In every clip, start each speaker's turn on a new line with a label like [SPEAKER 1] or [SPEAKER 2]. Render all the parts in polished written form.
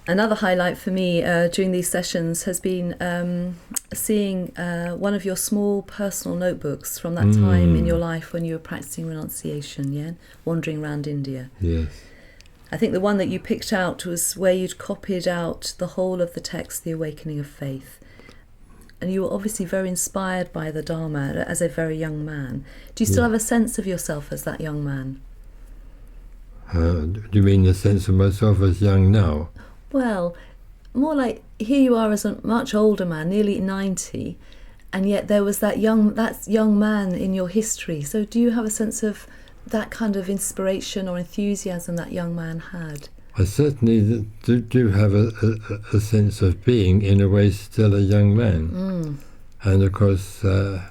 [SPEAKER 1] Another highlight for me during these sessions has been seeing one of your small personal notebooks from that time in your life when you were practicing renunciation, yeah? Wandering around India.
[SPEAKER 2] Yes.
[SPEAKER 1] I think the one that you picked out was where you'd copied out the whole of the text, The Awakening of Faith. And you were obviously very inspired by the Dharma as a very young man. Do you still have a sense of yourself as that young man?
[SPEAKER 2] Do you mean the sense of myself as young now?
[SPEAKER 1] Well, more like here you are as a much older man, nearly 90, and yet there was that young man in your history. So do you have a sense of that kind of inspiration or enthusiasm that young man had?
[SPEAKER 2] I certainly do have a sense of being, in a way, still a young man. And of course, that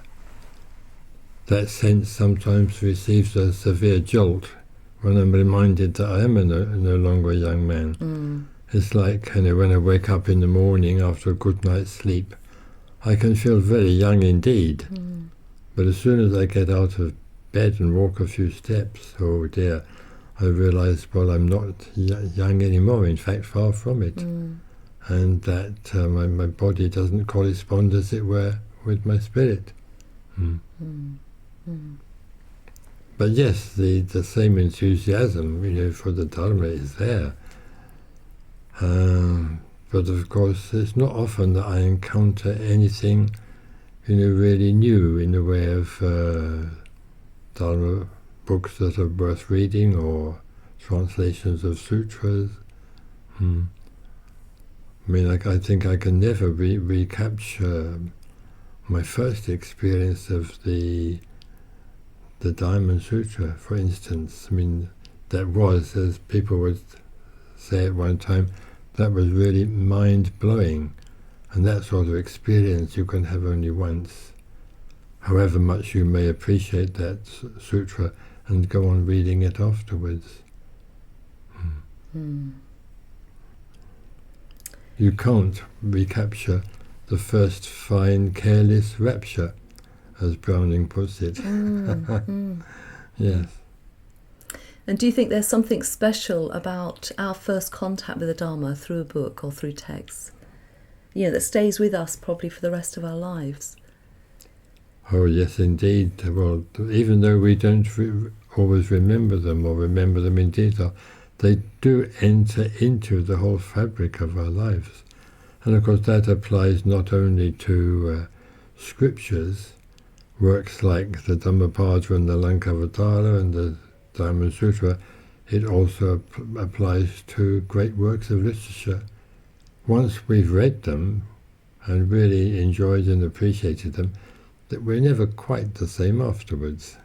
[SPEAKER 2] sense sometimes receives a severe jolt when I'm reminded that I am no longer a young man. It's like, when I wake up in the morning after a good night's sleep, I can feel very young indeed. But as soon as I get out of bed and walk a few steps, oh dear, I realise, well, I'm not young anymore, in fact, far from it. And that my body doesn't correspond, as it were, with my spirit. But yes, the same enthusiasm, for the Dharma is there. But of course, it's not often that I encounter anything, really new in the way of Dharma books that are worth reading, or translations of sutras. I mean, I think I can never recapture my first experience of the Diamond Sutra, for instance. I mean, that was, as people would say at one time, that was really mind-blowing. And that sort of experience you can have only once, however much you may appreciate that sutra and go on reading it afterwards. You can't recapture the first fine, careless rapture, as Browning puts it. Yes.
[SPEAKER 1] And do you think there's something special about our first contact with the Dharma through a book or through text, that stays with us probably for the rest of our lives?
[SPEAKER 2] Oh, yes, indeed. Well, even though we don't always remember them, or remember them in detail, they do enter into the whole fabric of our lives. And of course that applies not only to scriptures, works like the Dhammapada and the Lankavatara and the Diamond Sutra, it also applies to great works of literature. Once we've read them and really enjoyed and appreciated them, that we're never quite the same afterwards.